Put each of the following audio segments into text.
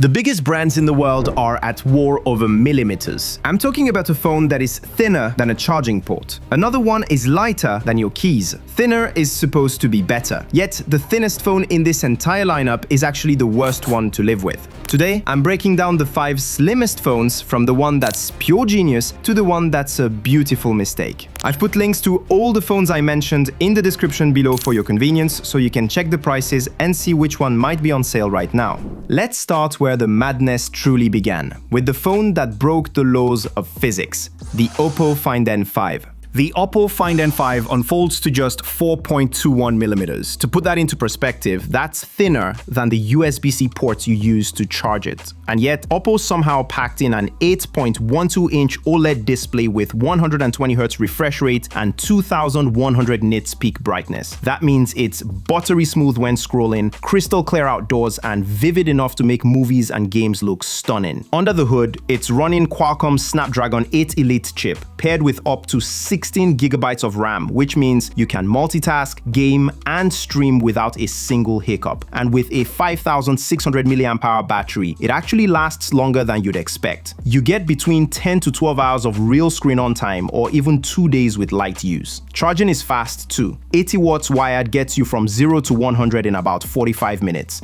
The biggest brands in the world are at war over millimeters. I'm talking about a phone that is thinner than a charging port. Another one is lighter than your keys. Thinner is supposed to be better. Yet, the thinnest phone in this entire lineup is actually the worst one to live with. Today, I'm breaking down the 5 slimmest phones, from the one that's pure genius to the one that's a beautiful mistake. I've put links to all the phones I mentioned in the description below for your convenience, so you can check the prices and see which one might be on sale right now. Let's start where the madness truly began, with the phone that broke the laws of physics, the Oppo Find N5. The Oppo Find N5 unfolds to just 4.21 millimeters. To put that into perspective, that's thinner than the USB-C ports you use to charge it. And yet, Oppo somehow packed in an 8.12-inch OLED display with 120Hz refresh rate and 2100 nits peak brightness. That means it's buttery smooth when scrolling, crystal clear outdoors, and vivid enough to make movies and games look stunning. Under the hood, it's running Qualcomm's Snapdragon 8 Elite chip, paired with up to 16 gigabytes of RAM, which means you can multitask, game, and stream without a single hiccup. And with a 5600 mAh battery, it actually lasts longer than you'd expect. You get between 10 to 12 hours of real screen on time, or even 2 days with light use. Charging is fast too. 80 watts wired gets you from 0 to 100 in about 45 minutes.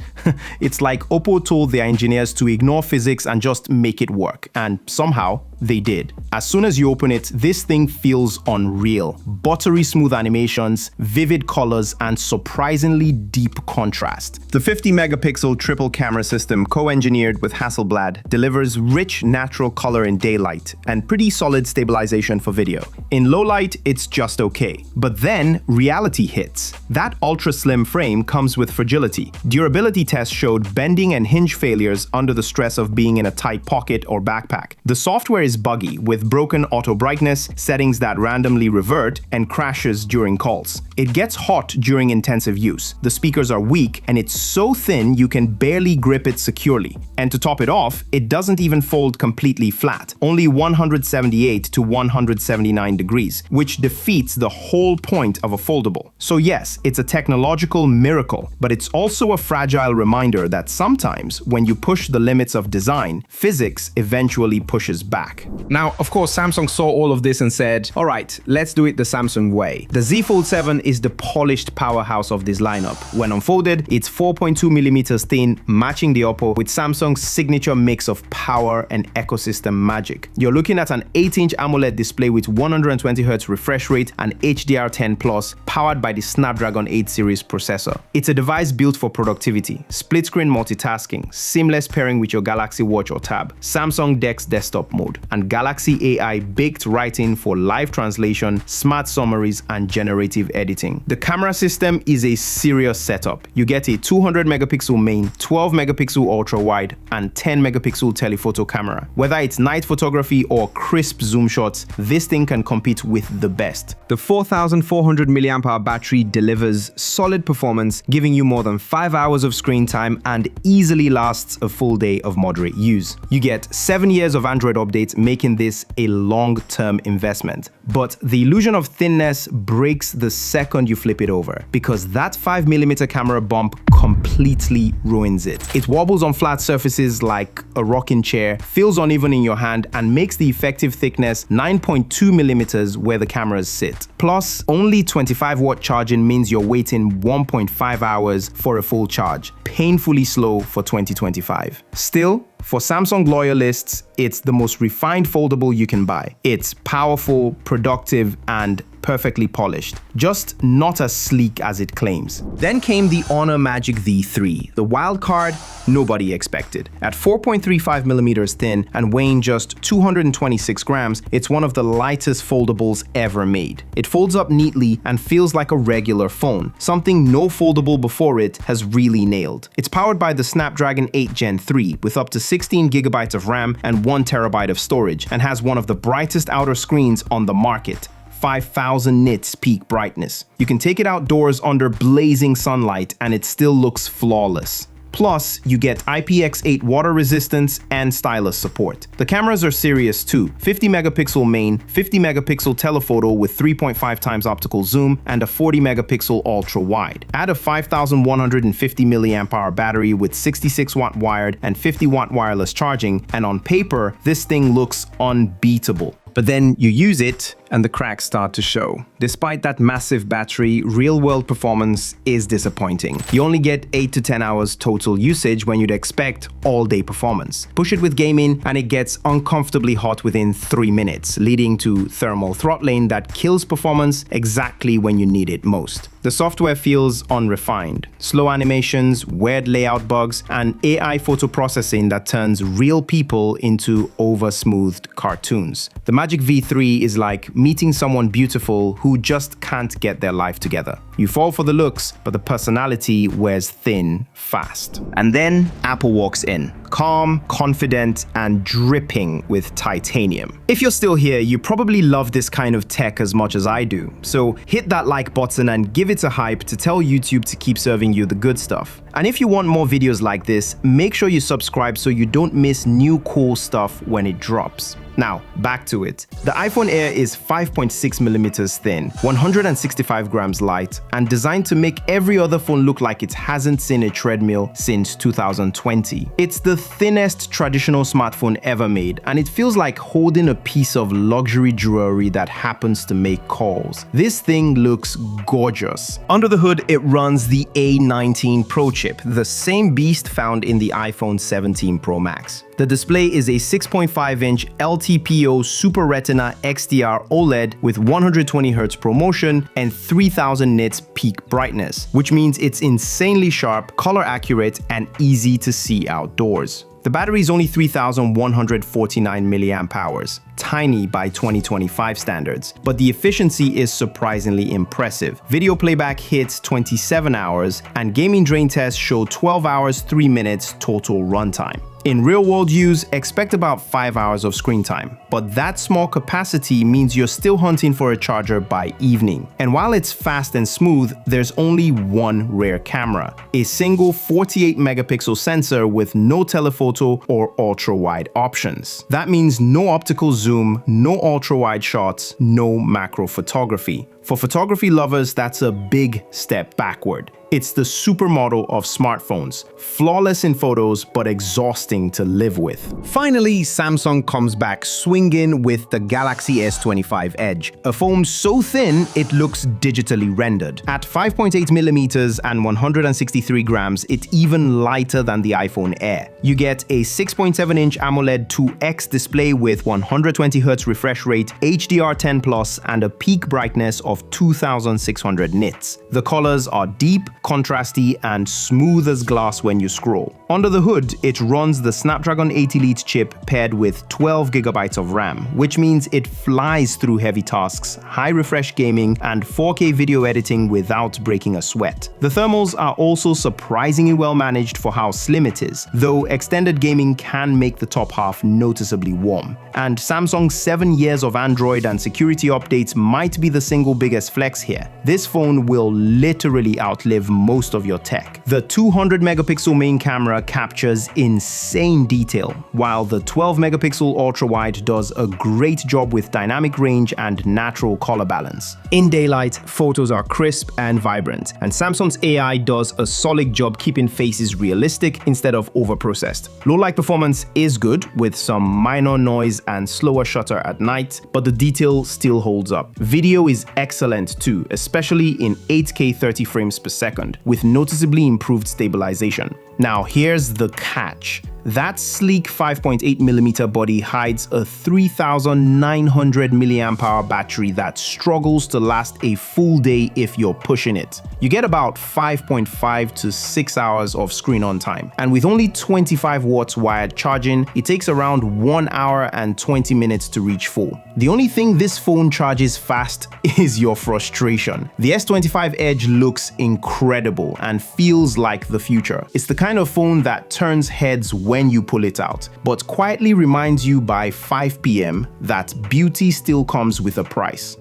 It's like Oppo told their engineers to ignore physics and just make it work, and somehow they did. As soon as you open it, this thing feels unreal. Buttery smooth animations, vivid colors, and surprisingly deep contrast. The 50-megapixel triple camera system, co-engineered with Hasselblad, delivers rich natural color in daylight and pretty solid stabilization for video. In low light, it's just okay. But then reality hits. That ultra-slim frame comes with fragility. Durability tests showed bending and hinge failures under the stress of being in a tight pocket or backpack. The software is buggy, with broken auto brightness, settings that randomly revert, and crashes during calls. It gets hot during intensive use. The speakers are weak, and it's so thin you can barely grip it securely. And to top it off, it doesn't even fold completely flat, only 178 to 179 degrees, which defeats the whole point of a foldable. So yes, it's a technological miracle, but it's also a fragile reminder that sometimes when you push the limits of design, physics eventually pushes back. Now, of course, Samsung saw all of this and said, all right, let's do it the Samsung way. The Z Fold 7 is the polished powerhouse of this lineup. When unfolded, it's 4.2 millimeters thin, matching the Oppo with Samsung's signature mix of power and ecosystem magic. You're looking at an 8-inch AMOLED display with 120Hz refresh rate and HDR10+, powered by the Snapdragon 8 series processor. It's a device built for productivity, split-screen multitasking, seamless pairing with your Galaxy Watch or Tab, Samsung DeX desktop mode, and Galaxy AI baked right in for live translation, smart summaries, and generative editing. The camera system is a serious setup. You get a 200-megapixel main, 12-megapixel ultra-wide, and 10-megapixel telephoto camera. Whether it's night photography or crisp zoom shots, this thing can compete with the best. The 4400 mAh battery delivers solid performance, giving you more than 5 hours of screen time and easily lasts a full day of moderate use. You get 7 years of Android updates, making this a long-term investment. But the illusion of thinness breaks the second you flip it over, because that 5mm camera bump completely ruins it. It wobbles on flat surfaces like a rocking chair, feels uneven in your hand, and makes the effective thickness 9.2mm where the cameras sit. Plus, only 25-watt charging means you're waiting 1.5 hours for a full charge. Painfully slow for 2025. Still, for Samsung loyalists, it's the most refined foldable you can buy. It's powerful, productive, and perfectly polished, just not as sleek as it claims. Then came the Honor Magic V3, the wild card nobody expected. At 4.35 millimeters thin and weighing just 226 grams, it's one of the lightest foldables ever made. It folds up neatly and feels like a regular phone, something no foldable before it has really nailed. It's powered by the Snapdragon 8 Gen 3 with up to 16 gigabytes of RAM and 1 terabyte of storage, and has one of the brightest outer screens on the market. 5000 nits peak brightness. You can take it outdoors under blazing sunlight and it still looks flawless. Plus, you get IPX8 water resistance and stylus support. The cameras are serious too. 50 megapixel main, 50 megapixel telephoto with 3.5 times optical zoom, and a 40 megapixel ultra wide. Add a 5150 milliamp hour battery with 66 watt wired and 50 watt wireless charging, and on paper, this thing looks unbeatable. But then you use it and the cracks start to show. Despite that massive battery, real-world performance is disappointing. You only get 8 to 10 hours total usage when you'd expect all-day performance. Push it with gaming and it gets uncomfortably hot within 3 minutes, leading to thermal throttling that kills performance exactly when you need it most. The software feels unrefined. Slow animations, weird layout bugs, and AI photo processing that turns real people into over-smoothed cartoons. The Magic V3 is like meeting someone beautiful who just can't get their life together. You fall for the looks, but the personality wears thin fast. And then Apple walks in, calm, confident, and dripping with titanium. If you're still here, you probably love this kind of tech as much as I do. So hit that like button and give it a hype to tell YouTube to keep serving you the good stuff. And if you want more videos like this, make sure you subscribe so you don't miss new cool stuff when it drops. Now, back to it. The iPhone Air is 5.6 millimeters thin, 165 grams light, and designed to make every other phone look like it hasn't seen a treadmill since 2020. It's the thinnest traditional smartphone ever made, and it feels like holding a piece of luxury jewelry that happens to make calls. This thing looks gorgeous. Under the hood, it runs the A19 Pro chip, the same beast found in the iPhone 17 Pro Max. The display is a 6.5-inch LTPO Super Retina XDR OLED with 120Hz ProMotion and 3000 nits peak brightness, which means it's insanely sharp, color accurate, and easy to see outdoors. The battery is only 3,149 milliamp hours, tiny by 2025 standards, but the efficiency is surprisingly impressive. Video playback hits 27 hours, and gaming drain tests show 12 hours 3 minutes total runtime. In real-world use, expect about 5 hours of screen time, but that small capacity means you're still hunting for a charger by evening. And while it's fast and smooth, there's only one rear camera, a single 48-megapixel sensor with no telephoto or ultra-wide options. That means no optical zoom, no ultra-wide shots, no macro photography. For photography lovers, that's a big step backward. It's the supermodel of smartphones, flawless in photos but exhausting to live with. Finally, Samsung comes back swinging with the Galaxy S25 Edge, a phone so thin it looks digitally rendered. At 5.8 millimeters and 163 grams, it's even lighter than the iPhone Air. You get a 6.7-inch AMOLED 2X display with 120Hz refresh rate, HDR10+, and a peak brightness of 2600 nits. The colors are deep, contrasty, and smooth as glass when you scroll. Under the hood, it runs the Snapdragon 8 Elite chip paired with 12 GB of RAM, which means it flies through heavy tasks, high refresh gaming, and 4K video editing without breaking a sweat. The thermals are also surprisingly well managed for how slim it is, though extended gaming can make the top half noticeably warm. And Samsung's 7 years of Android and security updates might be the single biggest flex here. This phone will literally outlive most of your tech. The 200-megapixel main camera captures insane detail, while the 12-megapixel ultra-wide does a great job with dynamic range and natural color balance. In daylight, photos are crisp and vibrant, and Samsung's AI does a solid job keeping faces realistic instead of overprocessed. Low-light performance is good, with some minor noise and slower shutter at night, but the detail still holds up. Video is excellent too, especially in 8K 30 frames per second, with noticeably improved stabilization. Now here's the catch. That sleek 5.8mm body hides a 3,900 mAh battery that struggles to last a full day if you're pushing it. You get about 5.5 to 6 hours of screen on time, and with only 25 watts wired charging, it takes around 1 hour and 20 minutes to reach full. The only thing this phone charges fast is your frustration. The S25 Edge looks incredible and feels like the future. It's the kind of phone that turns heads when you pull it out, but quietly reminds you by 5 p.m. that beauty still comes with a price.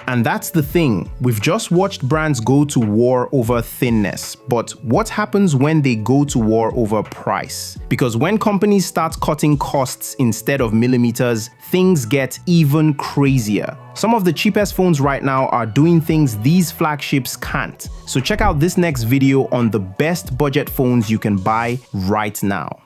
And that's the thing, we've just watched brands go to war over thinness, but what happens when they go to war over price? Because when companies start cutting costs instead of millimeters, things get even crazier. Some of the cheapest phones right now are doing things these flagships can't. So check out this next video on the best budget phones you can buy right now.